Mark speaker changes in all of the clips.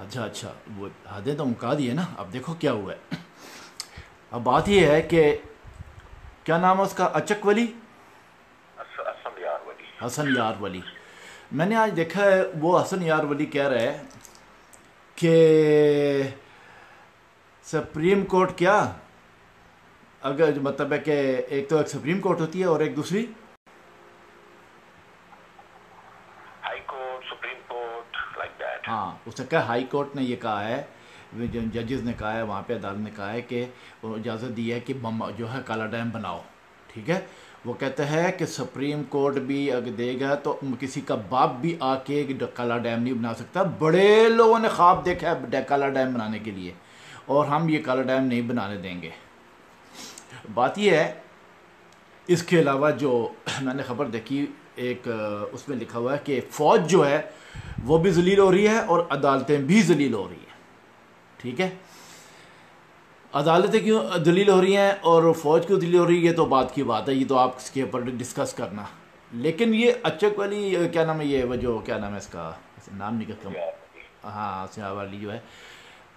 Speaker 1: अच्छा अच्छा, वो हदें तो मुका दी है ना। अब देखो क्या हुआ है। अब बात ये है कि क्या नाम है उसका, अचक वली,
Speaker 2: असम यार वली।
Speaker 1: हसन यार वली। मैंने आज देखा है वो हसन यार वली कह रहा है कि सुप्रीम कोर्ट क्या, अगर मतलब है कि एक तो एक सुप्रीम कोर्ट होती है और एक दूसरी,
Speaker 2: high court, supreme court, like that.
Speaker 1: हाँ उसने कहा हाई कोर्ट ने ये कहा है, जजेस ने कहा है वहाँ पे, अदालत ने कहा है कि इजाज़त दी है कि जो है काला डैम बनाओ। ठीक है, वो कहते हैं कि सुप्रीम कोर्ट भी अगर देगा तो किसी का बाप भी आके काला डैम नहीं बना सकता। बड़े लोगों ने ख्वाब देखा है काला डैम बनाने के लिए, और हम ये काला डैम नहीं बनाने देंगे। बात ये है, इसके अलावा जो मैंने ख़बर देखी, एक उसमें लिखा हुआ है कि फ़ौज जो है वो भी जलील हो रही है और अदालतें भी जलील हो रही हैं। ठीक है, अदालतें क्यों दलील हो रही हैं और फौज क्यों दलील हो रही है तो बात की बात है, ये तो आप इसके ऊपर डिस्कस करना। लेकिन ये अचक वाली क्या नाम है, ये वो जो क्या नाम है इसका, नाम नहीं कहता, हाँ सियाह वाली जो है,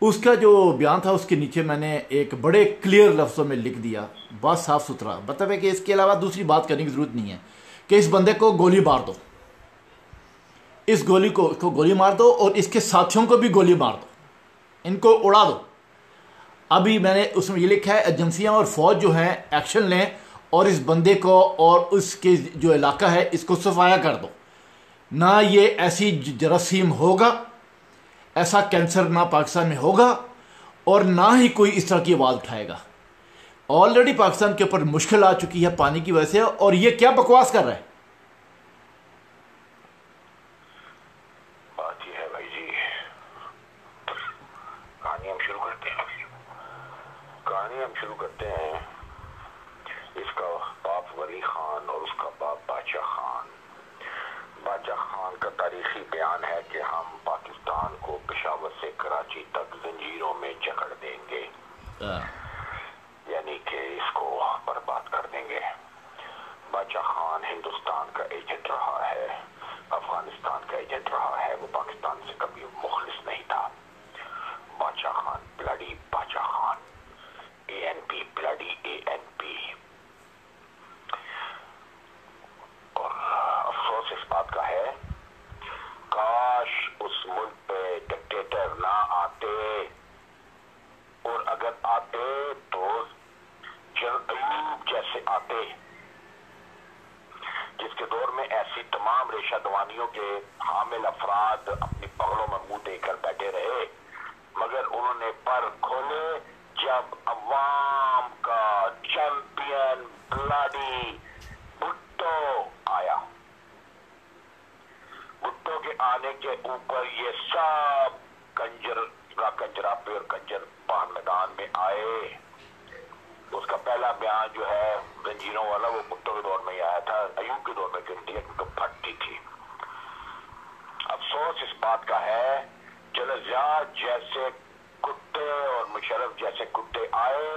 Speaker 1: उसका जो बयान था उसके नीचे मैंने एक बड़े क्लियर लफ्ज़ों में लिख दिया, बहुत साफ सुथरा, मतलब है कि इसके अलावा दूसरी बात करने की ज़रूरत नहीं है कि इस बंदे को गोली मार दो, इस गोली को इसको गोली मार दो और इसके साथियों को भी गोली मार दो, इनको उड़ा दो। अभी मैंने उसमें ये लिखा है एजेंसियां और फौज जो हैं एक्शन लें और इस बंदे को और उसके जो इलाका है इसको सफाया कर दो। ना ये ऐसी जरासीम होगा, ऐसा कैंसर ना पाकिस्तान में होगा, और ना ही कोई इस तरह की आवाज़ उठाएगा। ऑलरेडी पाकिस्तान के ऊपर मुश्किल आ चुकी है पानी की वजह से, और ये क्या बकवास कर रहा है।
Speaker 2: बात ये है भाई जी, कहानी हम शुरू करते हैं। कहानी हम शुरू करते हैं। इसका बाप वली खान और उसका बाप बादशाह खान। बादशाह खान का तारीखी बयान है कि हम पाकिस्तान को पेशावर से कराची तक जंजीरों में जकड़ देंगे, यानी कि इसको बर्बाद कर देंगे। बादशाह खान हिंदुस्तान का एजेंट रहा है, अफगानिस्तान का एजेंट रहा है, वो पाकिस्तान से कभी मुखलिस नहीं था। बादशाह खान ब्लडी बादशाह खान, ANP, ब्लडी ANP। और अफसोस इस बात का है, काश उस मुल्क पे डिक्टेटर ना आते, और अगर आते तो जनरल अयूब जैसे आते, जिसके दौर में ऐसी तमाम रेशा दवानियों के हामिल अफराद अपनी बगलों में मुंह देकर बैठे रहे, मगर उन्होंने पर खोले जब अवाम का चैंपियन ब्लडी भुट्टो आया। भुट्टो के आने के ऊपर ये सब कंजरापे और कंजर पान मैदान में आए। उसका पहला बयान जो है जंजीरों वाला, वो भुट्टो के दौर में ही आया था, अयूब के दौर में क्योंकि फटती थी। अफसोस इस बात का है, जलजिया जैसे कुत्ते और मुशर्रफ जैसे कुत्ते आए,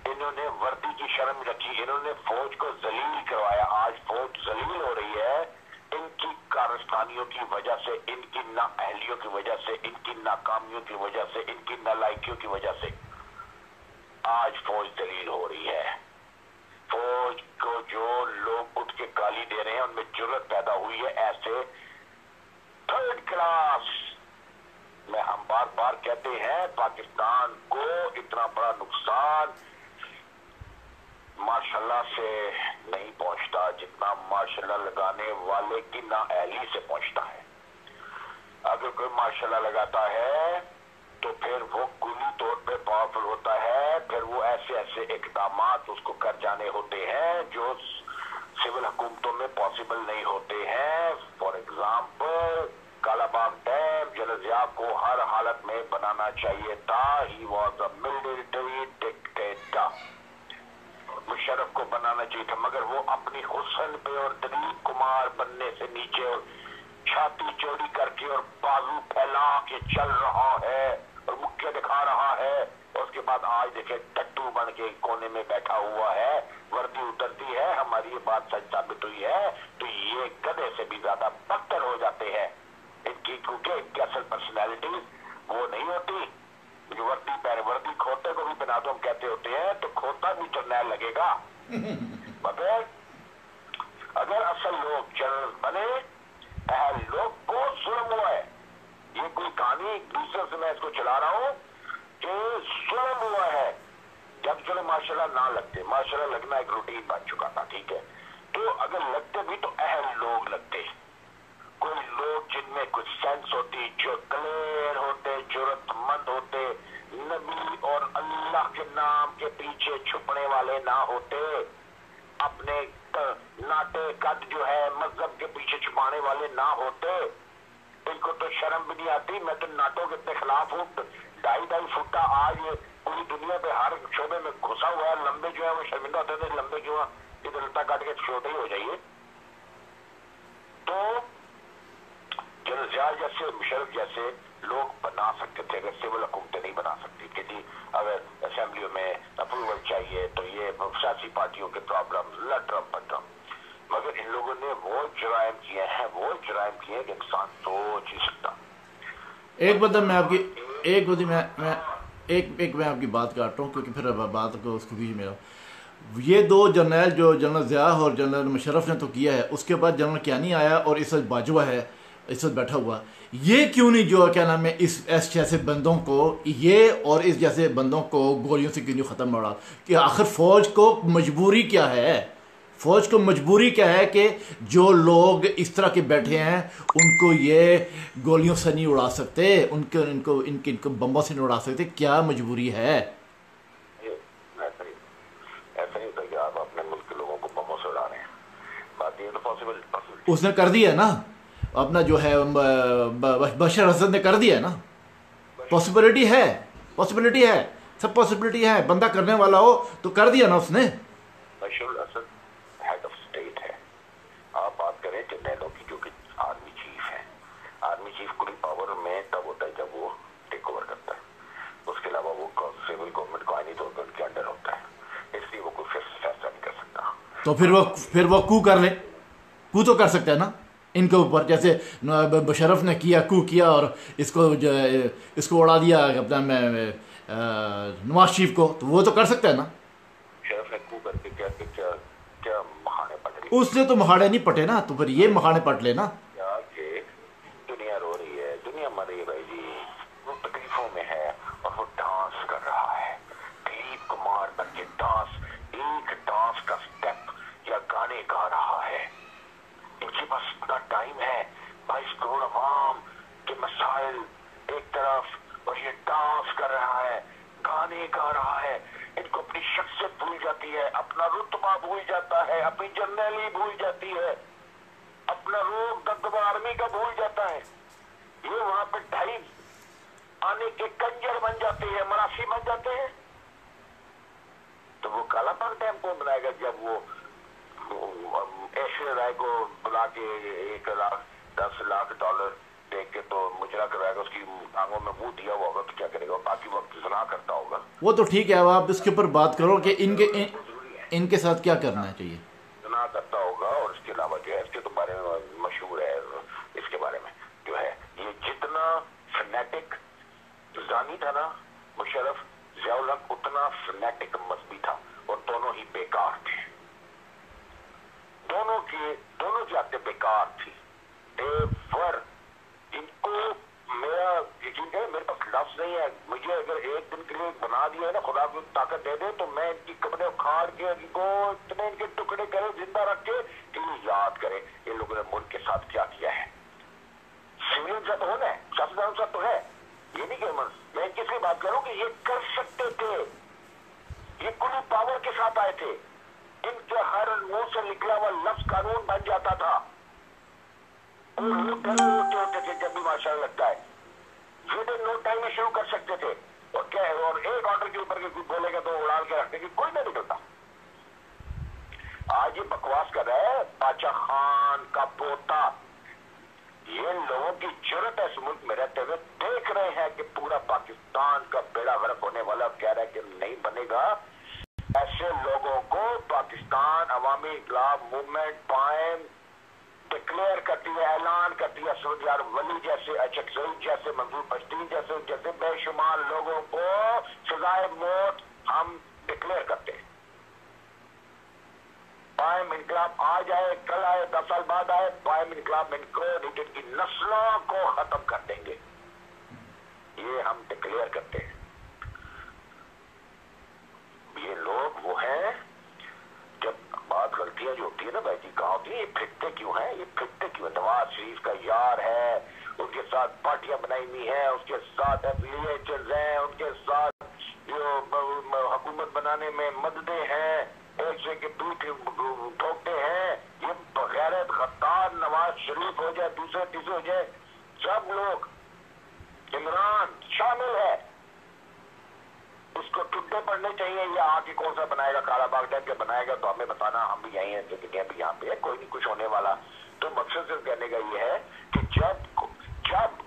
Speaker 2: इन्होंने वर्दी की शर्म रखी, इन्होंने फौज को जलील करवाया। आज फौज जलील हो रही है इनकी कारस्तानियों की वजह से, इनकी नाअहलियों की वजह से, इनकी नाकामियों की वजह से, इनकी नालायकियों की वजह से आज फौज जलील हो रही है। फौज को जो लोग उठ के गाली दे रहे हैं उनमें जुर्रत पैदा हुई है ऐसे थर्ड क्लास में। हम बार बार कहते हैं पाकिस्तान को इतना बड़ा नुकसान माशाल्लाह से नहीं पहुंचता जितना माशाल्लाह लगाने वाले की नाअहली से पहुंचता है। अगर कोई माशाल्लाह लगाता है तो फिर वो कुली तौर पे पावरफुल होता है, फिर वो ऐसे ऐसे इकदामात उसको कर जाने होते हैं जो सिविल हुकूमतों में पॉसिबल नहीं होते हैं। फॉर एग्जाम्पल कालाबाग डैम जलजिया को हर हालत में बनाना चाहिए था। He was a military dictator. Musharraf को बनाना चाहिए था, मगर वो अपनी हुस्न पे और दिलीप कुमार बनने से नीचे और छाती चौड़ी करके और बाजू फैला के चल रहा है और मुख्य दिखा रहा है, और उसके बाद आज देखे टट्टू बन के कोने में बैठा हुआ है। वर्दी उतरती है, हमारी ये बात सच साबित हुई है तो ये गधे से भी ज्यादा बदतर हो जाते हैं इनकी, क्योंकि इनकी असल पर्सनैलिटी पगड़ी पहना दो हम कहते होते हैं, तो खोता भी जर्नैल लगेगा। मगर अगर असल लोग जनरल बने, लोग बहुत जुल्म हुआ है, ये कोई कहानी दूसरे से मैं इसको चला रहा हूँ कि जुल्म हुआ है। जब चलो माशाल्लाह ना लगते, माशाल्लाह लगना एक रूटीन बन चुका था, ठीक है, तो अगर लगते भी तो अहल लोग लगते, कोई लोग जिनमें कुछ सेंस होती, जो क्लियर होते, जरूरतमंद होते, नबी और अल्लाह के नाम के पीछे छुपने वाले ना होते, अपने नाटे कद जो है मजहब के पीछे छुपाने वाले ना होते। इनको तो शर्म भी नहीं आती। मैं तो नाटों के इतने खिलाफ हूँ। 2.5 फुटा आज पूरी दुनिया पे हर शोबे में घुसा हुआ है। लंबे जो है वो शर्मिंदा होते थे, लंबे क्यों इधर लता काट के छोटे ही हो जाइए। तो जनरल जैसे मुशर्रफ जैसे लोग बना सकते थे, अगर सिविल हुकूमतें नहीं बना सकती कि जी अगर असेंबलियों में अप्रूवल चाहिए तो ये सियासी पार्टियों के प्रॉब्लम लटरम पटरम। मगर इन लोगों ने वो जुराइम किए हैं, वो जुराइम किए कि इंसान सोच ही सकता।
Speaker 1: एक बदम मैं आपकी एक बदी मैं आपकी बात काट रहा हूँ क्योंकि फिर बात को उसके बीच में ये दो जर्नैल जो जनरल ज़िया और जनरल मुशर्रफ ने तो किया है, उसके बाद जनरल कियानी आया और इस वक्त बाजवा है इस वक्त बैठा हुआ। ये क्यों नहीं जो क्या नाम है इस जैसे बंदों को, ये और इस जैसे बंदों को गोलियों से क्यों नहीं ख़त्म हो रहा? कि आखिर फ़ौज को मजबूरी क्या है? फ़ौज को मजबूरी क्या है कि जो लोग इस तरह के बैठे हैं उनको ये गोलियों से नहीं उड़ा सकते, इनको बम्बों से नहीं उड़ा सकते? क्या मजबूरी है?
Speaker 2: ऐसा नहीं होता कि आप अपने मुल्क के लोगों को बमों से उड़ा रहे हैं। बात ये तो पॉसिबल
Speaker 1: उसने कर दिया ना, अपना जो है बशर असद ने कर दिया ना। पॉसिबिलिटी है, सब पॉसिबिलिटी है। बंदा करने वाला हो तो कर दिया ना उसने।
Speaker 2: बशर असद हेड ऑफ स्टेट है। आप बात करें जनरलों की, जो कि आर्मी चीफ है। आर्मी चीफ पूरी पावर में तब होता है जब वो टेक ओवर करता है। उसके अलावा वो सिविल गवर्नमेंट को आईनी तौर पर उनके अंडर होता है, इसलिए वो कोई फैसला नहीं कर सकता।
Speaker 1: तो फिर वो कू कर ले, कू तो कर सकता है ना इनके ऊपर, जैसे मुशर्रफ ने किया और इसको उड़ा दिया अपना नवाज शरीफ को, तो वो तो कर सकता है ना।
Speaker 2: मुशर्रफ ने कू करके क्या महाने पट रही,
Speaker 1: उसने तो महाड़े नहीं पटे ना, तो फिर ये महाड़े पट लेना।
Speaker 2: दुनिया रो रही है, दुनिया मर रही है भाई जी, वो तकलीफों में है और वो डांस कर रहा है। दिलीप कुमार बन के एक डांस का स्टेप या गाने गा रहा है। इनके पास इतना टाइम है, 22 करोड़ अवाम के मसाइल एक तरफ और ये डांस कर रहा है, गाने गा रहा है। इनको अपनी शख्सियत भूल जाती है, अपना रुतबा भूल जाता है, अपनी जर्नैली भूल जाती है, अपना रूप दबदबा आर्मी का भूल जाता है। ये वहां पे ढाई आने के कंजर बन जाते हैं, मरासी बन जाते हैं। तो वो काला पाक डैम कौन बनाएगा जब वो ऐश्वर्या राय को बुला के 1,10 लाख डॉलर दे के तो मुजरा करवाएगा, उसकी आंखों में मुंह दिया हुआ होगा तो क्या करेगा? बाकी वक्त सलाह करता होगा।
Speaker 1: वो तो ठीक है, अब आप इसके ऊपर बात करो कि इनके साथ क्या करना चाहिए।
Speaker 2: सलाह करता होगा और इसके अलावा जो है इसके तो बारे में मशहूर है, इसके बारे में जो है ये जितना फनेटिक जानी था ना मुशर्रफ, ज़ियाउल हक उतना फनेटिक मजहबी था और दोनों ही बेकार थे। दोनों की आदतें बेकार थी। इनको मेरा यकीन है, मेरे पास लफ्ज नहीं है, मुझे अगर एक दिन के लिए बना दिया है ना खुदा को ताकत दे दे तो मैं इनकी कपड़े उखाड़ के इनको इतने इनके टुकड़े करे जिंदा रख के इन्हें याद करे इन लोगों ने मुल्क के साथ क्या किया है। सिविलियन साथ होना है, शासन साथ तो है, ये नहीं कि मैं किसकी बात करूं कि ये कर सकते थे, ये कुल पावर के साथ आए थे। इनके हर मुंह से निकला हुआ लफ्ज कानून बन जाता था और वो डर होते थे जब भी माशाल्लाह लगता है विदिन नो टाइम में शुरू कर सकते थे। और क्या है, और एक ऑर्डर के ऊपर कोई बोलेगा तो उड़ाल के रखने की कोई नहीं निकलता। आज ये बकवास कर रहा है बादशाह खान का पोता। ये लोगों की जरूरत है इस मुल्क में रहते हुए, देख रहे हैं कि पूरा पाकिस्तान का बेड़ा गर्क होने वाला, कह रहा है कि नहीं बनेगा। ऐसे लोगों को पाकिस्तान अवामी इन्कलाब मूवमेंट पाएम डिक्लेयर کرتی ہے, اعلان کرتی ہے اسفندیار ولی جیسے, اچکزئی جیسے, منظور پشتین جیسے بے شمار لوگوں کو سزائے موت ہم ڈکلیئر کرتے ہیں. قائم انقلاب آ جائے, کل آئے, 10 سال بعد آئے, قائم انقلاب ان کو ان کی نسلوں کو ختم کر دیں گے, یہ ہم ڈکلیئر کرتے ہیں. یہ لوگ وہ ہیں, جب بات غلطیاں جو ہوتی ہے نا بھائی جی, کہاں ہوتی ہے, یہ پھٹتے کیوں ہیں, یہ پھٹتے کیوں, نواز شریف کا یار ہے, اس کے ساتھ پارٹیاں بنائی ہوئی ہیں, اس کے ساتھ ایفیلیٹرز ہیں, ان کے ساتھ جو حکومت بنانے میں مددیں ہیں, ایک سے کے پیٹ ٹھوکتے ہیں. یہ بغیرت غدار نواز شریف ہو جائے, دوسرے تیسرے ہو جائے, سب لوگ, عمران شامل ہے, اس کو ٹڈے پڑنے چاہیے. یہ آگے کون سا بنائے گا, کالا باغ ڈیم کے بنائے گا تو ہمیں بتانا, ہم بھی یہیں ہیں, دنیا بھی یہاں پہ ہے, کوئی نہیں کچھ ہونے والا. تو مقصد صرف کہنے کا یہ ہے کہ جب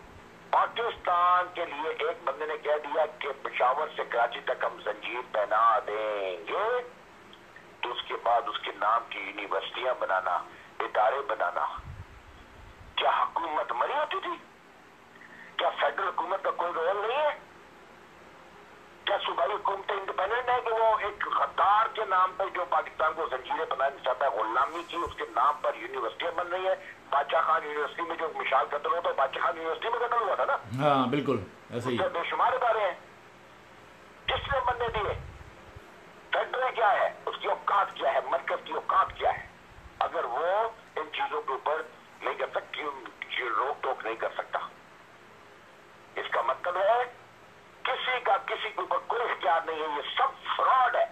Speaker 2: پاکستان کے لیے ایک بندے نے کہہ دیا کہ پشاور سے کراچی تک ہم زنجیر پہنا دیں گے, تو اس کے بعد اس کے نام کی یونیورسٹیاں بنانا, ادارے بنانا, کیا حکومت مری ہوتی تھی؟ کیا فیڈرل حکومت کا کوئی رول نہیں ہے؟ کیا صوبائی حکومتیں انڈیپینڈنٹ ہے کہ وہ ایک غدار کے نام پر جو پاکستان کو زنجیریں بنانا چاہتا ہے, غلامی کی, اس کے نام پر یونیورسٹیاں بن رہی ہیں. بادشاہ خان یونیورسٹی میں جو مشال قتل ہوتا ہے, بادشاہ خان یونیورسٹی میں قتل ہوا تھا نا.
Speaker 1: ہاں بالکل ایسے ہی.
Speaker 2: بے شمار ادارے ہیں, کس نے بننے دیے؟ فیڈرل کیا ہے, اس کی اوقات کیا ہے, مرکز کی اوقات کیا ہے؟ اگر وہ ان چیزوں کے اوپر نہیں کر سکتی, روک ٹوک نہیں کر سکتا, اس کا مطلب ہے کسی کا کسی کے اوپر کوئی اختیار نہیں ہے. یہ سب فراڈ ہے.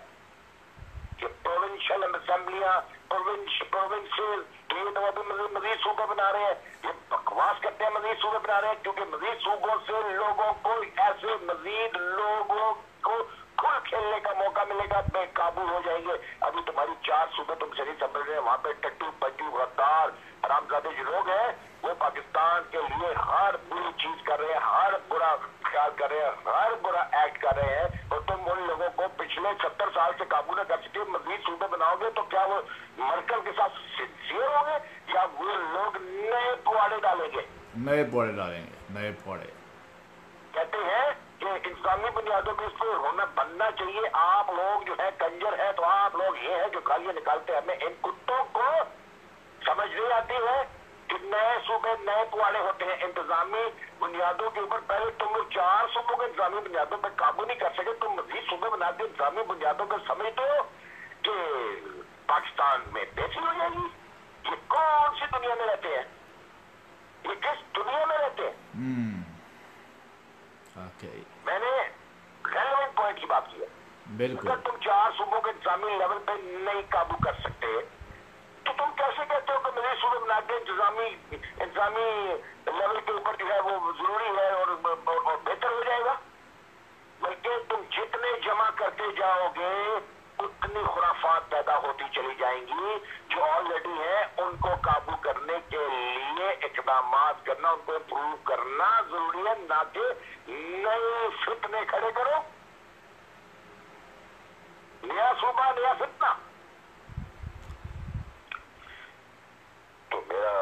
Speaker 2: یہ پروونشل اسمبلیاں, پروونسز, تو یہ تو ابھی مزید صوبے بنا رہے ہیں, یہ بکواس کرتے ہیں, مزید صوبے بنا رہے ہیں, کیونکہ مزید صوبوں سے لوگوں کو ایسے مزید لوگوں کو کھل کھیلنے کا موقع ملے گا, بے قابو ہو جائیں گے. ابھی تمہاری 4 صوبے تم سے نہیں سمجھ رہے ہیں, وہاں پہ ٹٹو پٹو غدار حرامزادے جو لوگ ہیں وہ پاکستان کے لیے ہر بری چیز کر رہے ہیں, ہر برا خیال کر رہے ہیں, ہر برا ایکٹ کر رہے ہیں, اور تم ان لوگوں کو پچھلے 70 سال سے قابو نہ کر سکے. مزید صوبے بناؤ گے تو کیا وہ مرکل کے ساتھ سنسیئر ہوں گے, یا وہ لوگ نئے پواڑے ڈالیں گے؟
Speaker 1: نئے پوڑے ڈالیں گے, نئے پوڑے.
Speaker 2: کہتے ہیں کہ انسانی بنیادوں پہ اس کو ہونا بننا چاہیے. آپ لوگ جو ہے کنجر ہے, تو آپ لوگ یہ ہیں جو گالیاں نکالتے ہیں. ہمیں ان کتوں کو سمجھ نہیں آتی ہے کہ نئے صوبے نئے پواڑے ہوتے ہیں انتظامی بنیادوں کے اوپر. پہلے تم لوگ 4 صوبوں کے انتظامی بنیادوں پہ قابو نہیں کر سکے, تم مزید صوبے بنا کے انتظامی بنیادوں پر سمجھتے ہو کہ پاکستان میں بہتری ہو جائے گی. یہ کون سی دنیا میں رہتے ہیں, یہ کس دنیا میں رہتے ہیں؟ میں نے ریلیونٹ پوائنٹ کی بات کی ہے.
Speaker 1: بالکل.
Speaker 2: اگر تم 4 صوبوں کے انتظامی لیول پہ نہیں قابو کر سکتے تو تم کیسے کہتے ہو کہ مزید صوبے بنا کے انتظامی لیول کے اوپر جو ہے وہ ضروری ہے اور بہتر ہو جائے گا؟ بلکہ تم جتنے جمع کرتے جاؤ گے اتنی خرافات پیدا ہوتی چلی جائیں گی. جو آلریڈی ہیں ان کو قابو کرنے کے لیے اقدامات کرنا, ان کو امپروو کرنا ضروری ہے, نہ کہ نئے فتنے کھڑے کرو. نیا صوبہ نیا فتنہ. تو میرا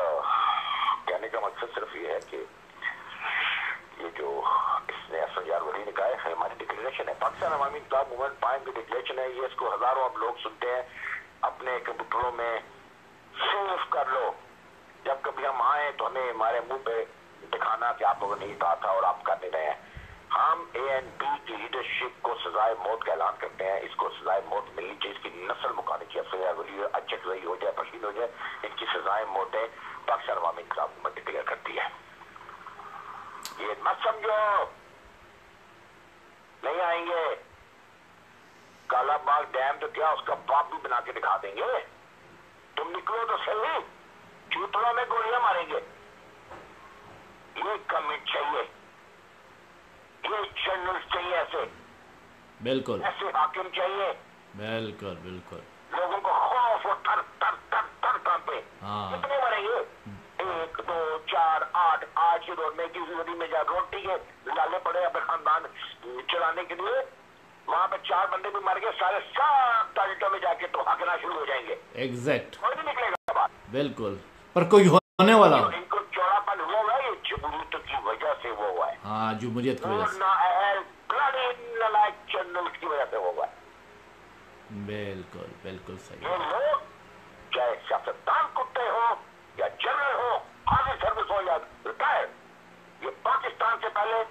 Speaker 2: کہنے کا مقصد صرف یہ ہے کہ یہ جو اس نے اسفندیار ولی نے کہا ہے ہماری ڈکلیریشن ہے, پاکستان عوامی انقلاب موومنٹ پائم کی ڈکلیریشن ہے. یہ اس کو ہزاروں اب لوگ سنتے ہیں, اپنے کمپیوٹروں میں سیو کر لو. جب کبھی ہم آئیں تو ہمیں ہمارے منہ پہ دکھانا کہ آپ لوگوں نے یہ کہا تھا اور آپ کر نہیں رہے ہیں. ہم ANP کی لیڈرشپ کو سزائے موت کا اعلان کرتے ہیں. اس کو سزائے موت ملنی چاہیے, اس کی نسل مکانی چاہیے. اسفندیار ولی اچکزئی ہو جائے, پشین ہو جائے, ان کی سزائے موتیں پاکستان عوامی انقلاب موومنٹ ڈکلیئر کرتی ہے. یہ مت سمجھو نہیں آئیں گے. کالا باغ ڈیم تو کیا اس کا باپ بھی بنا کے دکھا دیں گے. تم نکلو تو صحیح, چوتڑوں میں گولیاں ماریں گے. یہ کمنٹ چاہیے, یہ جرنلسٹ چاہیے, ایسے
Speaker 1: بالکل
Speaker 2: ایسے حاکم چاہیے.
Speaker 1: بالکل بالکل.
Speaker 2: لوگوں کو خوف اور تھر تھر تھر تھر کانپے.
Speaker 1: ہاں.
Speaker 2: کتنے مریں گے؟ 1 2 4 8. آج کے دور میں کسی ندی میں جا روٹی کے لالے پڑے اپنے خاندان چلانے کے لیے, وہاں پہ 4 بندے بھی مر گئے, سارے سب ٹالیٹوں میں جا کے تو ہاکنا شروع ہو جائیں گے.
Speaker 1: ایگزیکٹ.
Speaker 2: کوئی نہیں نکلے گا بات.
Speaker 1: بالکل. پر کوئی होने वाला हो।
Speaker 2: इनको चौड़ापन हुआ है ये जमहूरियत की वजह से वो हुआ है।
Speaker 1: हाँ, जमहूरियत की वजह से,
Speaker 2: जनरल की वजह से वो हुआ है।
Speaker 1: बिल्कुल बिल्कुल सही।
Speaker 2: ये लोग चाहे सियासतदान कुत्ते हो या जनरल हो, आर्मी सर्विस हो या रिटायर्ड, ये पाकिस्तान से पहले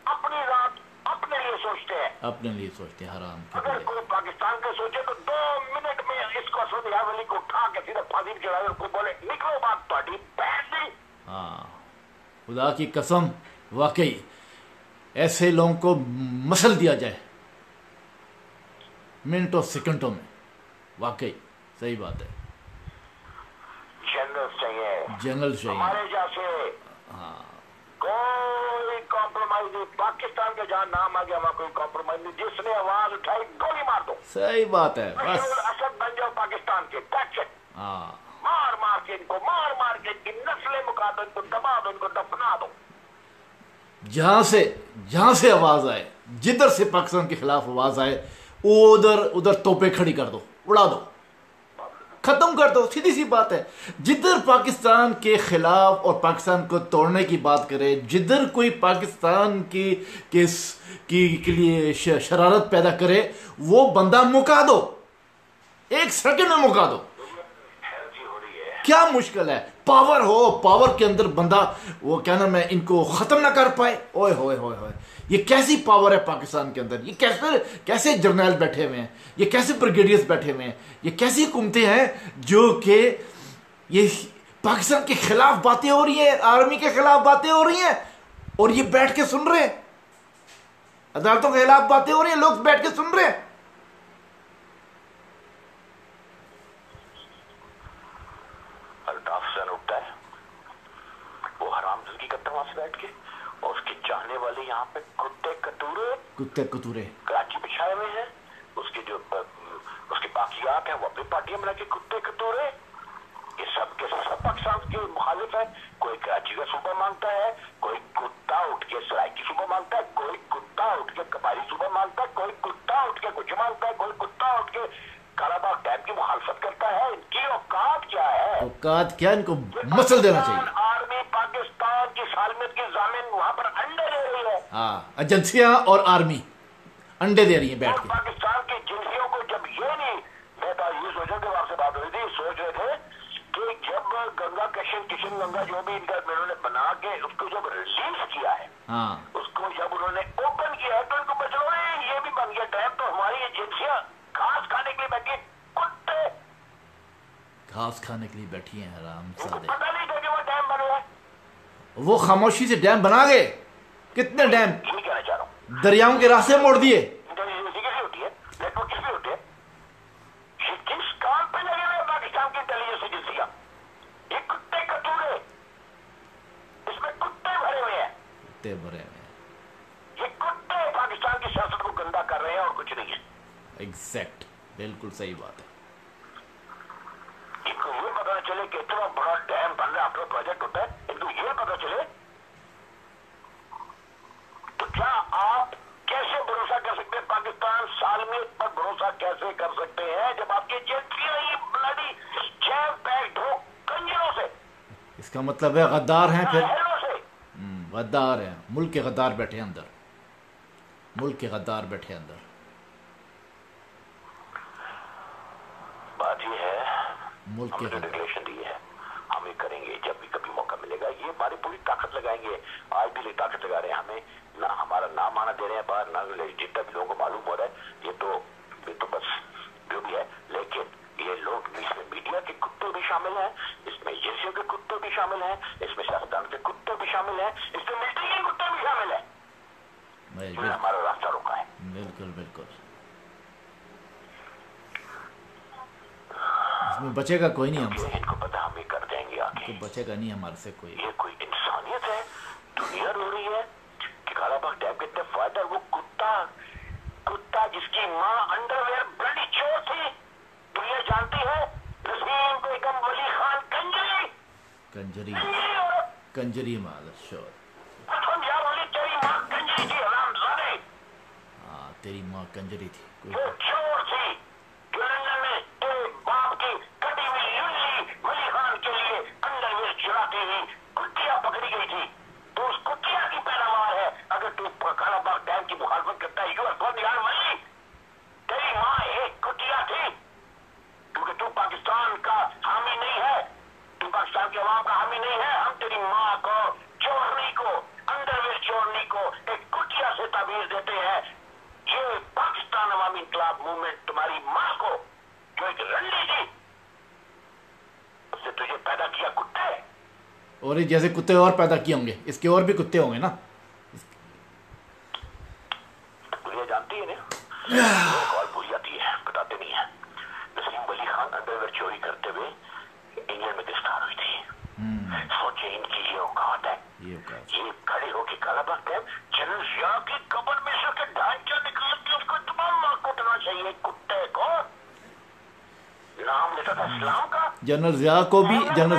Speaker 2: अपनी रात अपने लिए सोचते हैं।
Speaker 1: अपने लिए सोचते हैं, हराम के
Speaker 2: अगर
Speaker 1: बड़े।
Speaker 2: कोई पाकिस्तान के सोचे तो 2 मिनट में इसको असद को उठा के सीधे फांसी पे चढ़ाए, उनको बोले निकलो बात ਤੁਹਾਡੀ पैसे।
Speaker 1: हाँ, खुदा की कसम, वाकई ऐसे लोगों को मसल दिया जाए मिनटों सेकंडों में, वाकई सही बात है।
Speaker 2: जनरल चाहिए,
Speaker 1: जंगल चाहिए।
Speaker 2: हमारे जैसे
Speaker 1: हाँ,
Speaker 2: कोई कॉम्प्रोमाइज नहीं। पाकिस्तान के जहाँ नाम आ गया वहाँ कोई कॉम्प्रोमाइज नहीं। जिसने आवाज उठाई गोली मार दो।
Speaker 1: सही बात है, बस।
Speaker 2: असद बन जाओ पाकिस्तान के, that's it।
Speaker 1: हाँ,
Speaker 2: मार मार के इनको, मार मार के इनकी नस्लें मुका दो, इनको दबा दो, इनको दफना दो।
Speaker 1: जहां से आवाज आए, जिधर से पाकिस्तान के खिलाफ आवाज आए, उधर उधर तोपे खड़ी कर दो, उड़ा दो, खत्म कर दो। सीधी सी बात है, जिधर पाकिस्तान के खिलाफ और पाकिस्तान को तोड़ने की बात करे, जिधर कोई पाकिस्तान के लिए शरारत पैदा करे, वो बंदा मुका दो, 1 सेकंड में मुका दो। क्या मुश्किल है? पावर हो, पावर के अंदर बंदा वो क्या नाम है, इनको खत्म ना कर पाए। ओए होए होए होए, ये कैसी पावर है पाकिस्तान के अंदर? ये कैसे जर्नल बैठे हुए हैं, ये कैसे ब्रिगेडियर्स बैठे हुए हैं, ये कैसी हुकूमतें हैं जो कि ये पाकिस्तान के खिलाफ बातें हो रही हैं, आर्मी के खिलाफ बातें हो रही हैं, और ये बैठ के सुन रहे हैं। अदालतों के खिलाफ बातें हो रही हैं, लोग बैठ के सुन रहे हैं।
Speaker 2: बैठ के, और उसके चाहने वाले यहाँ पे कुत्ते कतूरे कराची बिछाए हुए हैं। उसके जो उसके बाकियात हैं वो अपनी पार्टियां बना के कुत्ते कतूरे, ये सब के सब पाकिस्तान के मुखालिफ है। कोई कराची का सूबा मांगता है, कोई कुत्ता उठ के सराइकी सूबा मांगता है, कोई कुत्ता उठ के कबारी सूबा मांगता है, कोई कुत्ता उठ के कुछ मांगता है, कोई कुत्ता उठ के कालाबाग डैम की मुखालफत करता है। इनकी औकात क्या है?
Speaker 1: औकात क्या? इनको मसल देना चाहिए।
Speaker 2: आर्मी पाकिस्तान की सालमियत की जामिन वहां पर अंडे दे रही है।
Speaker 1: हाँ, एजेंसियां और आर्मी अंडे दे रही है बैठ के।
Speaker 2: पाकिस्तान की एजेंसियों को जब ये नहीं, मैं तो ये सोचा कि आपसे बात हो रही थी, सोच रहे थे कि जब गंगा किशन गंगा जो भी इनका इन्होंने बना के उसको जब रिलीज किया है,
Speaker 1: हाँ,
Speaker 2: उसको जब उन्होंने ओपन किया है, तो इनको बचो ये भी बन गया टाइम। तो हमारी एजेंसियां घास खाने के लिए बैठी, कुत्ते
Speaker 1: घास खाने के लिए बैठी हैं, हराम सादे।
Speaker 2: पता नहीं था कि वो डैम बन रहा है।
Speaker 1: वो खामोशी से डैम बना गए। कितने डैम
Speaker 2: यही कहना चाह रहा हूँ,
Speaker 1: दरियाओं के रास्ते मोड़ दिए।
Speaker 2: इंटेलिजेंस कैसी होती है, नेटवर्क किसकी होती है, किस काम पे लगे हुए पाकिस्तान की इंटेलिजेंस एजेंसियां? ये कुत्ते कतूरे, इसमें कुत्ते भरे हुए हैं,
Speaker 1: कुत्ते भरे हुए हैं।
Speaker 2: ये कुत्ते पाकिस्तान की सियासत को गंदा कर रहे हैं और कुछ नहीं है।
Speaker 1: एग्जैक्ट, बिल्कुल सही बात है।
Speaker 2: इनको ये पता न चले कि इतना बड़ा डैम बन रहा है, अपना प्रोजेक्ट होता है, इनको ये पता चले तो क्या आप कैसे भरोसा कर सकते हैं? पाकिस्तान सालमियत पर भरोसा कैसे कर सकते हैं जब आपकी एजेंसियां ही ब्लडी जैम पैक्ड हो कंजरों से?
Speaker 1: इसका मतलब है गद्दार हैं फिर।
Speaker 2: से
Speaker 1: गद्दार हैं, मुल्क के गद्दार बैठे अंदर, मुल्क के गद्दार बैठे अंदर।
Speaker 2: बात ये है,
Speaker 1: मुल्क के
Speaker 2: हमने डिक्लेरेशन दी है, हम ये करेंगे जब भी कभी मौका मिलेगा। ये हमारी पूरी ताकत लगाएंगे, आज भी ताकत लगा रहे हैं। हमें ना हमारा नाम आना दे रहे हैं बाहर, ना जितना भी लोगों को मालूम हो रहा है, ये तो बस जो भी है। लेकिन ये लोग, इसमें मीडिया के कुत्ते भी शामिल हैं, इसमें एजेंसियों के कुत्ते भी शामिल हैं, इसमें सियासतदान के कुत्ते भी शामिल हैं, इसमें मिलिट्री के कुत्ते भी शामिल हैं, जिन्होंने हमारा रास्ता रोका है।
Speaker 1: बिल्कुल बिल्कुल, इसमें बचेगा कोई नहीं हमसे।
Speaker 2: इनको पता हम ये कर देंगे आगे,
Speaker 1: तो बचेगा नहीं हमारे से कोई।
Speaker 2: ये कोई इंसानियत है? दुनिया रो रही है कि कालाबाग डैम के इतने फायदा, वो कुत्ता जिसकी माँ अंडरवेयर ब्लडी चोर थी, दुनिया जानती है, नसीम बेगम वली खान कंजरी
Speaker 1: कंजरी मादर शोर।
Speaker 2: पंजाब वाली तेरी माँ कंजरी थी, हरामजादे।
Speaker 1: हाँ, तेरी माँ कंजरी थी,
Speaker 2: वो चोर थी जो लंदन में तेरे बाप की कटी हुई लुल्ली वली खान के लिए अंडरवेयर पकड़ी हुई कुतिया पकड़ी गई थी, तो उस कुतिया की पैदावार है। अगर तू काला बाग डैम की मुखालफत करता है, वली तेरी माँ एक कुतिया थी, क्योंकि तू पाकिस्तान का हामी नहीं है, तू पाकिस्तान के अवाम का हामी नहीं है। हम तेरी माँ को, चोरनी को, अंडरवेयर चोरनी को एक कुतिया से ताबीर देते हैं। ये पाकिस्तान अवामी इंकलाब मूवमेंट तुम्हारी माँ को, जो एक रंडी थी, उसने तुझे पैदा किया कुत्ते,
Speaker 1: और ये जैसे कुत्ते और पैदा किए होंगे, इसके और भी कुत्ते होंगे ना।
Speaker 2: ये जानती है ना, कॉल भूल जाती है, बताते नहीं है। नसीम वली खान अंडरवेयर चोरी करते हुए इंग्लैंड में गिरफ्तार हुई थी। सोचे इनकी ये औकात है, ये खड़े होके कालाबाग डैम जनरल जिया की कब्र में से ढांचा निकाल के उसको तमाम मार कुटना चाहिए। कुत्ते को नाम लेता था इस्लाम का।
Speaker 1: जनरल जिया को भी, जनरल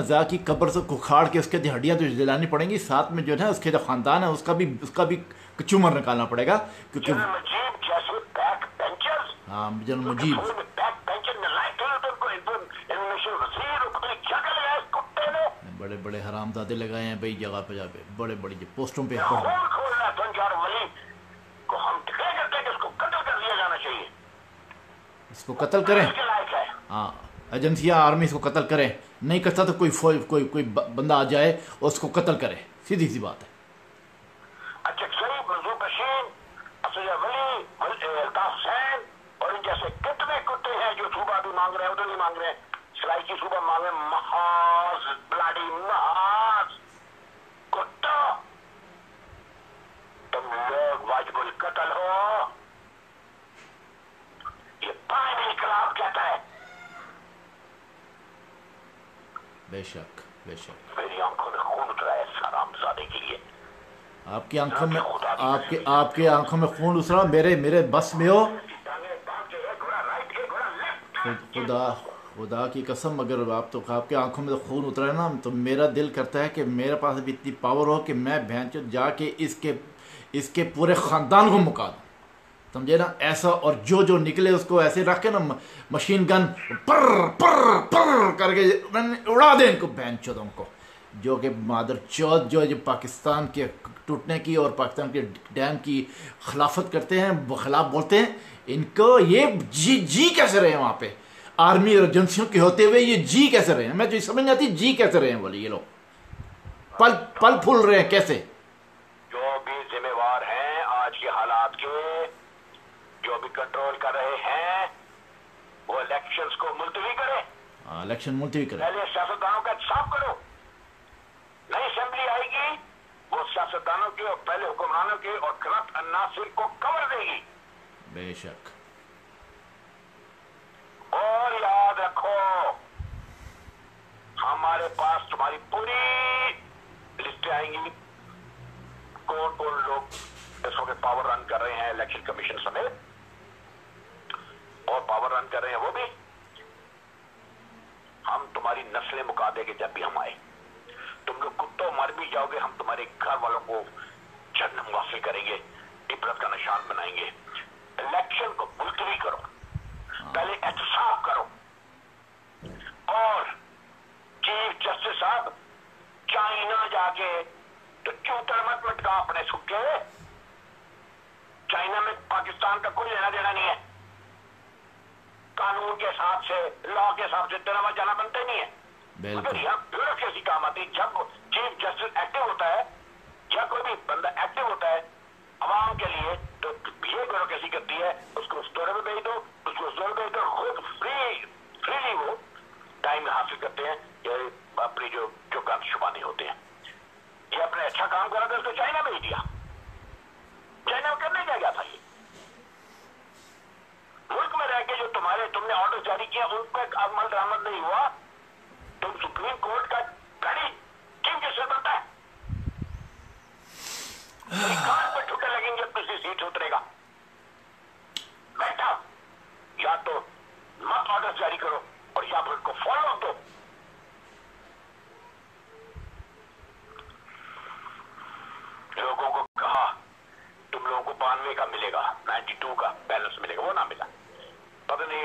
Speaker 1: जिया की कब्र से उखाड़ के उसके हड्डियां तो जलानी पड़ेंगी, साथ में जो है उसके जो खानदान है उसका भी चूमर निकालना पड़ेगा, क्योंकि हाँ जनरल मुजीब बड़े बड़े हरामजादे लगाए हैं भाई जगह पे जाके, बड़े बड़े पोस्टों पे इसको कत्ल करें। हाँ एजेंसियां आर्मी इसको कत्ल करें, नहीं करता तो कोई बंदा आ जाए और उसको कत्ल करे, सीधी सी बात है।
Speaker 2: और इन जैसे कितने कुत्ते हैं जो सूबा भी मांग रहे हैं, उधर नहीं मांग रहे हैं, सराय की सूबा मांगे, महाज ब्लडी महाज कुत्ता, तुम लोग वाजिबुल कत्ल हो। ये पानी इनकलाब कहता है।
Speaker 1: बेशक बेशक
Speaker 2: मेरी आंखों में खून उतरा है हरामजादे के लिए।
Speaker 1: आपकी आंखों में आपकी आंखों में खून उतरा, मेरे बस में हो। खुदा की कसम, अगर आपके आंखों में तो खून उतरा है ना, तो मेरा दिल करता है कि मेरे पास भी इतनी पावर हो कि मैं भैंचो जाके इसके पूरे खानदान को मुका दूं, समझे ना ऐसा। और जो निकले उसको ऐसे रख के ना मशीन गन पर करके उड़ा दे इनको भैंचोदों को, जो कि मादर चौथ जो पाकिस्तान के टूटने की और पाकिस्तान के डैम की खिलाफत करते हैं, वो खिलाफ बोलते हैं। इनको ये जी कैसे रहे हैं वहां पे आर्मी और एजेंसियों के होते हुए, ये जी कैसे रहे हैं, मैं जो समझ नहीं आती जी कैसे रहे हैं बोले ये लोग, पल फूल रहे हैं कैसे।
Speaker 2: जो भी जिम्मेवार हैं आज के हालात के, जो भी कंट्रोल कर रहे हैं, वो इलेक्शंस को मुलतवी करें।
Speaker 1: इलेक्शन मुलतवी करें,
Speaker 2: पहले सियासतदानों का इंसाफ करो। नई असेंबली आएगी, वो सियासतदानों के और पहले हुक्मरानों के और करप्ट अन्नासिर को कवर देगी।
Speaker 1: बेशक।
Speaker 2: और याद रखो, हमारे पास तुम्हारी पूरी लिस्टें आएंगी, कौन कौन लोग इस वक्त पावर रन कर रहे हैं इलेक्शन कमीशन समेत, और पावर रन कर रहे हैं वो भी। हम तुम्हारी नस्लें मुका देंगे जब भी हम आए। तुम लोग कुत्तों मर भी जाओगे, हम तुम्हारे घर वालों को जन्म हासिल करेंगे, इबरत का निशान बनाएंगे। इलेक्शन को मुलतवी करो, पहले एहतसाब करो। और चीफ जस्टिस साहब चाइना जाके तो चूतर मत मटका अपने सुखे। चाइना में पाकिस्तान का कोई लेना देना नहीं है, कानून के हिसाब से, लॉ के हिसाब से तेरा वहां जाना बनता ही नहीं है। अगर यहाँ ब्यूरोक्रेसी काम आती, जब चीफ जस्टिस एक्टिव होता है या कोई भी बंदा एक्टिव होता है अवाम के लिए, तो ये ब्यूरोक्रेसी करती है, उसको उस दौरे में भेज दो, उसको उस दौरे में भेज दो, खुद फ्रीली वो टाइम हासिल करते हैं, ये अपनी जो काम शुबा नहीं होते हैं। ये अपने अच्छा काम करा था, उसको चाइना भेज दिया। चाइना में करने क्या गया था? ये मुल्क में रह के जो तुमने ऑर्डर जारी किया उन पर अमल दरामद नहीं हुआ, तुम सुप्रीम कोर्ट का गाड़ी चीफ जस्टिस बनता है, कान पर छुट्टे लगेंगे जब किसी सीट उतरेगा। बैठा, या तो मत ऑर्डर जारी करो और या फिर उनको फॉलो दो। लोगों को कहा तुम लोगों को 92 का मिलेगा, 92 का बैलेंस मिलेगा, वो ना मिला। पता नहीं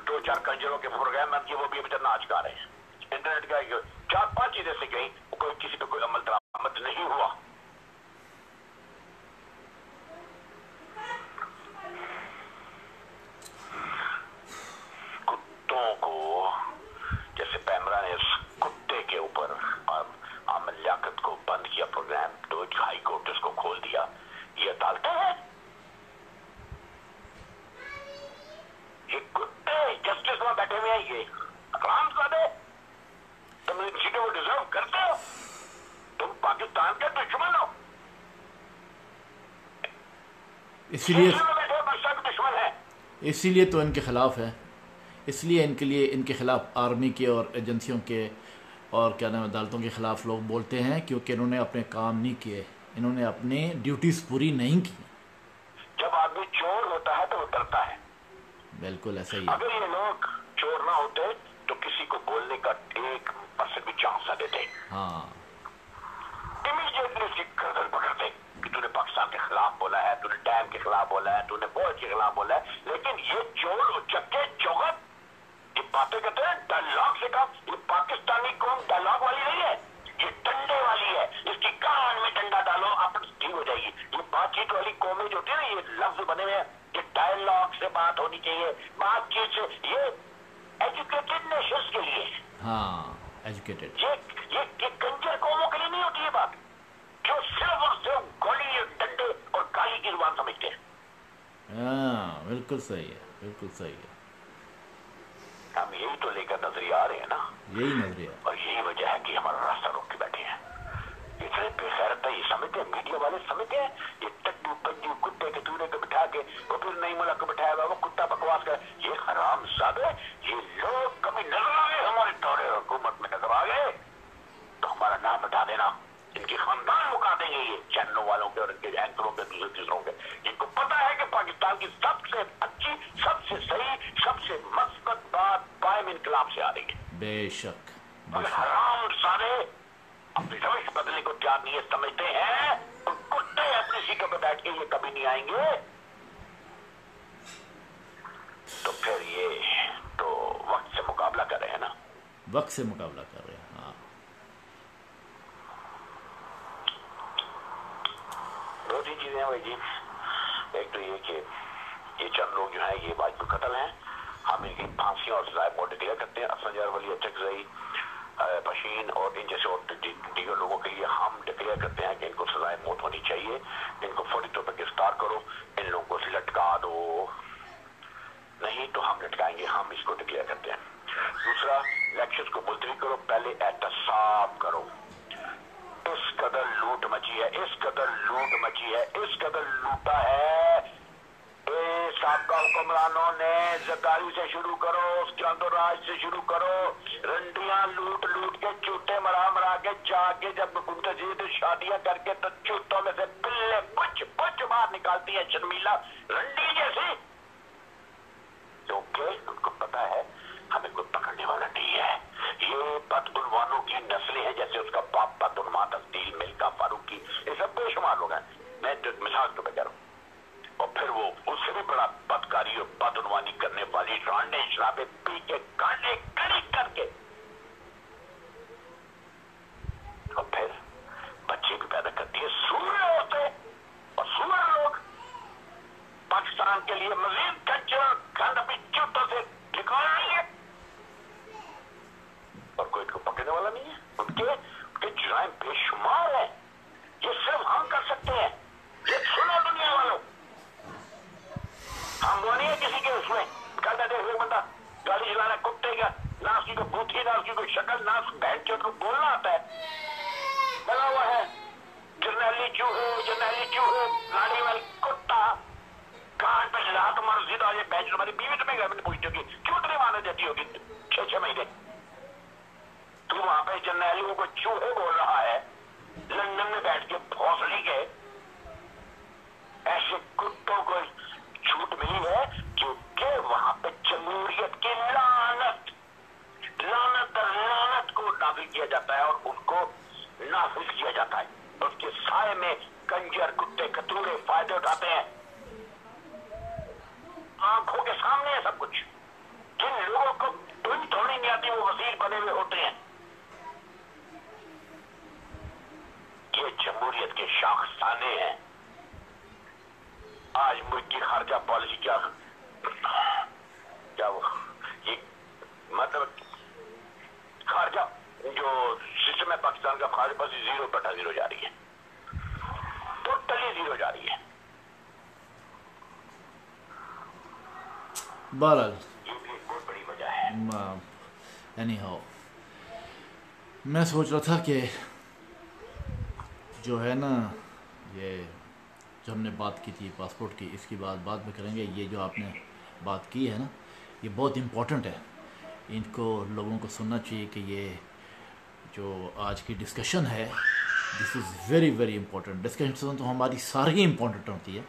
Speaker 2: 2-4 कंजरों के प्रोग्राम में वो भी अभी तक नाच गा रहे हैं। इंटरनेट سکھائی گئی, 4-5 چیزیں سکھائی, کوئی کسی پہ کوئی عمل درآمد نہیں ہوا. کتوں کو جیسے پیمرا نے اس کتے کے اوپر عامر لیاقت کو بند کیا پروگرام, تو ہائی کورٹ اس کو کھول دیا. یہ عدالتیں ہیں, یہ کتے جسٹس میں بیٹھے ہوئے ہیں, یہ حرام زادے. تم ان چیزوں کو ڈیزرو کرتے ہو, تم پاکستان کے دشمن ہو,
Speaker 1: اسی لیے
Speaker 2: دشمن ہے,
Speaker 1: اسی لیے تو ان کے خلاف ہے, اس لیے ان کے لیے ان کے خلاف آرمی کے اور ایجنسیوں کے اور کیا نام عدالتوں کے خلاف لوگ بولتے ہیں, کیونکہ انہوں نے اپنے کام نہیں کیے, انہوں نے اپنی ڈیوٹیز پوری نہیں کی.
Speaker 2: جب آدمی چور ہوتا ہے تو وہ ڈرتا ہے.
Speaker 1: بالکل ایسا ہی ہے.
Speaker 2: اگر یہ لوگ چور نہ ہوتے تو کسی کو بولنے کا 1% بھی چانس نہ دیتے.
Speaker 1: ہاں,
Speaker 2: امیڈیٹلی اس کی گردن پکڑتے کہ تو نے پاکستان کے خلاف بولا ہے, تو نے ڈیم کے خلاف بولا ہے, تو نے فوج کے خلاف بولا ہے. لیکن یہ چور اچکے چوغت یہ باتیں کرتے ہیں ڈائلاگ سے کام. یہ پاکستانی قوم ڈائلاگ والی نہیں ہے, یہ ڈنڈے والی ہے. اس کی کان میں ڈنڈا ڈالو آپ ٹھیک ہو جائے گی. یہ بات چیت والی قومیں جو ہوتی ہے نا, یہ لفظ بنے ہوئے ہیں, یہ ڈائلاگ سے بات ہونی چاہیے, بات چیت سے. یہ ایجوکیٹڈ نیشنز کے لیے,
Speaker 1: ہاں ایجوکیٹڈ,
Speaker 2: یہ کنجر قوموں کے لیے نہیں ہوتی یہ بات, جو صرف اور صرف گولی ڈنڈے اور گالی کی زبان سمجھتے ہیں.
Speaker 1: ہاں بالکل صحیح ہے, بالکل صحیح ہے.
Speaker 2: ہم یہی تو لے کر نظریہ آ رہے ہیں نا,
Speaker 1: یہی نظریہ,
Speaker 2: اور یہی وجہ ہے کہ ہمارا راستہ روک کے بیٹھے ہیں. اتنے بے غیرت ہے, یہ سمجھتے ہیں, میڈیا والے سمجھتے ہیں یہ ٹڈو پنجو کتے کے چورے کو بٹھا کے وہ پھر نئی ملا کو بٹھایا ہوا, وہ کتا بکواس کر. یہ حرام زادے, یہ لوگ کبھی نظر آ گئے ہمارے دور حکومت میں, نظر آ گئے تو ہمارا نام بتا دینا, ان کی خاندان مکا دیں گے یہ چینلوں والوں کے اور ان کے اینکروں کے دوسرے تیسروں کے. ان کو پتا ہے کہ پاکستان کی سب سے اچھی, سب سے صحیح, سب سے مثبت بات قائم انقلاب سے آ رہی ہے.
Speaker 1: بے شک,
Speaker 2: مگر حرام زادے اپنی روش بدلنے کو تیار نہیں سمجھتے ہیں, تو کتے اپنی سیٹوں پہ بیٹھ کے یہ کبھی نہیں آئیں گے. تو پھر یہ تو وقت سے مقابلہ کر رہے ہیں نا,
Speaker 1: وقت سے مقابلہ کر رہے ہیں. ہاں,
Speaker 2: دو تین چیزیں ہیں بھائی جی. ایک تو یہ کہ یہ چند لوگ جو ہیں یہ واجب قتل ہیں, ہم ان کی پھانسیاں اور سزائے موت ڈکلیئر کرتے ہیں. اسفنجار ولی اچکزئی, پشین اور ان جیسے اور دیگر لوگوں کے لیے ہم ڈکلیئر کرتے ہیں کہ ان کو سزائے موت ہونی چاہیے. ان کو فوری طور پر گرفتار کرو, ان لوگوں کو لٹکا دو, نہیں تو ہم لٹکائیں گے, ہم اس کو ڈکلیئر کرتے ہیں. دوسرا, الیکشن کو ملتوی کرو, پہلے احتساب کرو. اس قدر لوٹ مچی ہے, اس قدر لوٹ مچی ہے, اس قدر لوٹا ہے. سابقہ حکمرانوں نے زرداری سے شروع کرو, اس کے اندر راج سے شروع کرو, رنڈیاں لوٹ لوٹ کے, چوٹے مرا مرا کے, جا کے جب منتظر شادیاں کر کے تو چوٹوں میں سے پلے پچ پچ باہر نکالتی ہے شرمیلا رنڈی جیسی, کیونکہ ان کو پتا ہے ہمیں کوئی پکڑنے والا نہیں ہے. یہ بدعنوانوں کی نسلیں ہیں, جیسے اس کا باپ بدعنوان تبدیل ملکہ فاروقی, یہ سب بے شمار لوگ ہیں. میں مثال کے بغیر ہوں, اور پھر وہ اس سے بھی بڑا بدکاری اور بدعنوانی کرنے والی رانڈے شرابے پی کے کانڈے کڑی کر کے, اور پھر بچے بھی پیدا کرتی ہے. سورے ہوتے اور سورے لوگ پاکستان کے لیے مزید کنچر گند اپنی چوٹوں سے نکال رہی ہے, اور کوئی ان کو پکڑنے والا نہیں ہے. ان کے جرائم بے شمار ہیں, یہ صرف ہم کر سکتے ہیں. یہ سنو دنیا والوں, ہم وہ نہیں ہے کسی کے اس میں کل میں دیکھ بندہ گاڑی چلانا کتے کا, نہ اس کی کوئی بوتھی, نہ اس کی کوئی شکل, نہ اس بہن چوٹ کو بولنا آتا ہے, بنا ہوا ہے جرنیلی چوہے لاڑی والی کتا, کان پہ لات مار سیدھا یہ بہن. تمہاری بیوی تمہیں گھر میں پوچھتی ہوگی کیوں تمہیں مانا دیتی ہوگی 6 مہینے, تو وہاں پہ جرنیلیوں کو چوہے بول رہا ہے, لندن میں بیٹھ کے بھونسلی کے. ایسے کتوں کو چھوٹ ملی ہے کیونکہ وہاں پہ جمہوریت کی لعنت در لعنت کو نافذ کیا جاتا ہے, اور ان کو نافذ کیا جاتا ہے. اس کے سائے میں کنجر کتے کتورے فائدے اٹھاتے ہیں. آنکھوں کے سامنے ہے سب کچھ. جن لوگوں کو تھوڑی نہیں آتی وہ وزیر بنے ہوئے ہوتے ہیں, जमहूरियत के शाखसाने हैं। आज मुल्क की खारजा पॉलिसी क्या क्या वो ये मतलब खारजा जो सिस्टम है पाकिस्तान का, खारजा पॉलिसी 0 जा रही है, टोटली 0 जा रही है।
Speaker 1: बहरहाल
Speaker 2: ये भी एक बहुत बड़ी वजह है।
Speaker 1: एनी हाउ, मैं सोच रहा था कि जो है ना, ये जो हमने बात की थी पासपोर्ट की, इसकी बात बाद में करेंगे। ये जो आपने बात की है ना, ये बहुत इम्पोर्टेंट है, इनको लोगों को सुनना चाहिए कि ये जो आज की डिस्कशन है, this is very very important. Discussion तो हमारी सारी इम्पोर्टेंट होती है,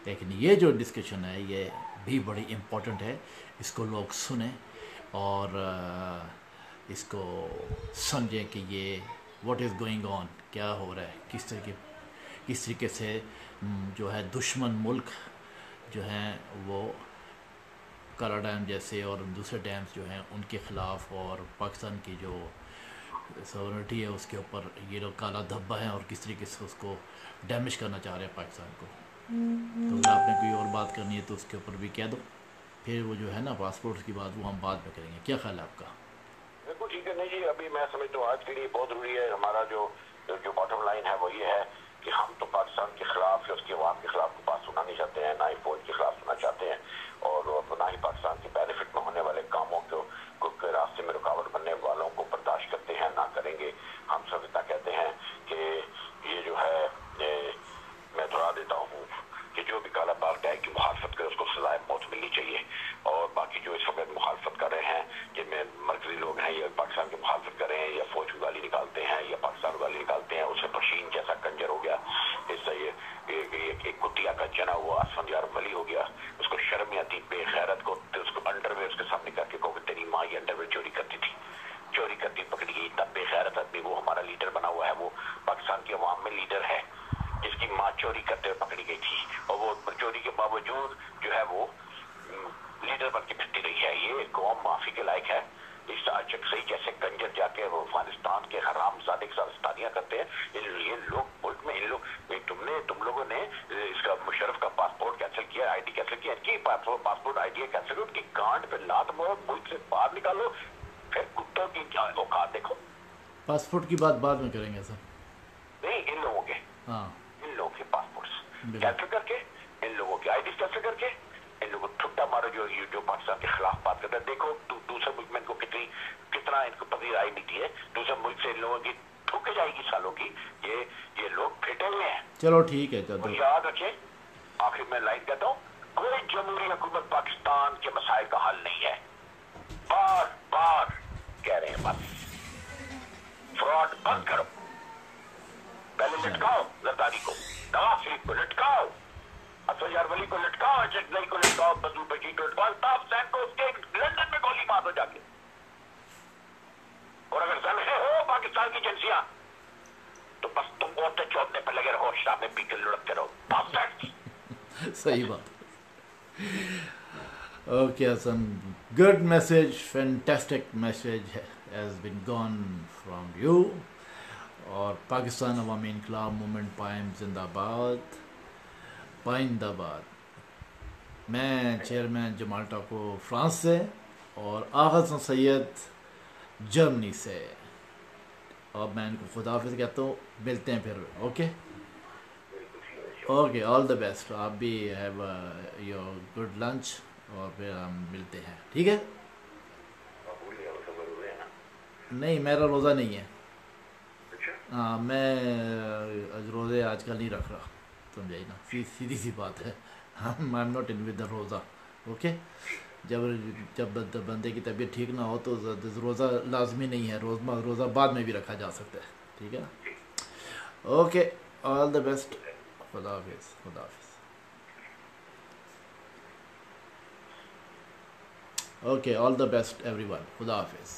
Speaker 1: लेकिन ये जो डिस्कशन है ये भी बड़ी इम्पोर्टेंट है। इसको लोग सुने और इसको समझें कि ये व्हाट इज़ गोइंग ऑन, क्या हो रहा है, किस तरीके से जो है दुश्मन मुल्क जो हैं वो काला डैम जैसे और दूसरे डैम्स जो हैं उनके ख़िलाफ़, और पाकिस्तान की जो सॉवरेनिटी है उसके ऊपर ये लोग काला धब्बा है और किस तरीके से उसको डैमेज करना चाह रहे हैं पाकिस्तान को। तो अगर आपने कोई और बात करनी है तो उसके ऊपर भी कह दो, फिर वो जो है ना पासपोर्ट की बात वो हम बाद में करेंगे। क्या ख्याल है आपका?
Speaker 2: बिल्कुल ठीक है। नहीं जी, अभी मैं समझता हूँ आज के लिए बहुत जरूरी है। हमारा जो बॉटम लाइन है वो ये है कि हम तो पाकिस्तान के खिलाफ या उसके अवाम के खिलाफ को बात सुनना नहीं चाहते हैं, ना ही फौज के खिलाफ सुनना चाहते हैं, और ना ही पाकिस्तान के बेनिफिट में होने वाले कामों के रास्ते में रुकावट बनने वालों को बर्दाश्त करते हैं, ना करेंगे। हम सब इतना कहते हैं कि ये जो है मैं दोहरा देता हूँ कि जो भी काला बाग डाय की मुखालफत करे उसको सजाए मौत मिलनी चाहिए। और बाकी जो इस वक्त मुखालफत कर रहे हैं, जिनमें मरकजी लोग हैं, या पाकिस्तान की मुखालफत कर रहे हैं, या फौज की गाली निकालते हैं, या पाकिस्तान की गाली निकालते हैं, उससे पशीन जैसा कंजर हो गया, इससे ये एक कुतिया का जना हुआ आसफंदियार वली हो गया। उसको शर्म आती, बेगैरत को उसको अंडरवेयर उसके सामने करके कहो कि तेरी माँ ये अंडरवेयर चोरी करती थी, चोरी करती पकड़ी गई। इतना बेगैरत आदमी वो हमारा लीडर बना हुआ है, वो पाकिस्तान की अवाम में लीडर है जिसकी माँ चोरी करते हुए पकड़ी गई थी, और वो चोरी के बावजूद जो है वो लीडर बन के फिरती रही है। ये कौम माफी के लायक है। इस आचक सही जैसे कंजर जाके वो अफगानिस्तान के हरामजादे के साथ स्तानियां करते हैं। ये लोग मुल्क में, इन लोग तुम लोगों ने इसका मुशर्रफ का पासपोर्ट कैंसिल किया, आईडी कैंसिल किया, इनकी पासपोर्ट आईडी कैंसिल करो, उनकी गांड पे लात मारो, मुल्क से बाहर निकालो, फिर कुत्तों की औकात देखो।
Speaker 1: पासपोर्ट की बात बाद में करेंगे सर।
Speaker 2: नहीं, इन लोगों के,
Speaker 1: हाँ,
Speaker 2: इन लोगों के पासपोर्ट कैंसिल करके, इन लोगों की आईडी कैंसिल करके, इन लोगों को ठुड्डा मारो जो पाकिस्तान के खिलाफ बात करता है। देखो दूसरे मुल्क में इनको कितना इनको पजीराई मिलती है, दूसरे मुल्क से इन लोगों की ठुक जाएगी सालों की। ये लोग फिटे हुए हैं।
Speaker 1: चलो ठीक है,
Speaker 2: तो याद रखें, आखिर में लाइन कहता हूँ, कोई जमहूरी हुकूमत पाकिस्तान के मसाइल का हल नहीं है। बार बार कह रहे हैं, बस फ्रॉड बंद करो। पहले लटकाओ जरदारी को, नवाज शरीफ को लटकाओ, असद वली को लटकाओ, अजय को लटकाओ, बदू बजी को लटकाओ, अल्ताफ हुसैन को उसके लंदन में गोली मार दो जाके। और अगर ज़लहे हो पाकिस्तान की एजेंसियां, तो बस तुम औरतें चौंकने पर लगे रहो, शराब में पी के लुढ़कते रहो।
Speaker 1: सही बात। Okay Hasan, good message, fantastic message has been gone from you. और पाकिस्तान अवामी इनकलाब मूवमेंट पाइम जिंदाबाद, पाइंदाबाद। मैं चेयरमैन जमाल टाको फ्रांस से, और आगा हसन सैयद जर्मनी से। और मैं इनको खुदा हाफिज़ कहता हूँ, मिलते हैं फिर। Okay okay, all the best. आप भी हैव योर गुड लंच, और फिर हम मिलते हैं, ठीक है? नहीं, मेरा रोज़ा नहीं है। हाँ, मैं रोज़े आजकल नहीं रख रहा, समझाई ना, सीधी सी बात है। हम I am not in with the रोज़ा। ओके, जब बंदे की तबीयत ठीक ना हो तो रोज़ा लाजमी नहीं है, रोज़ा बाद में भी रखा जा सकता है, ठीक है ना? Okay, all the best. खुदा हाफिज़, खुदा हाफिज़। Okay, all the best everyone, खुदा हाफिज़।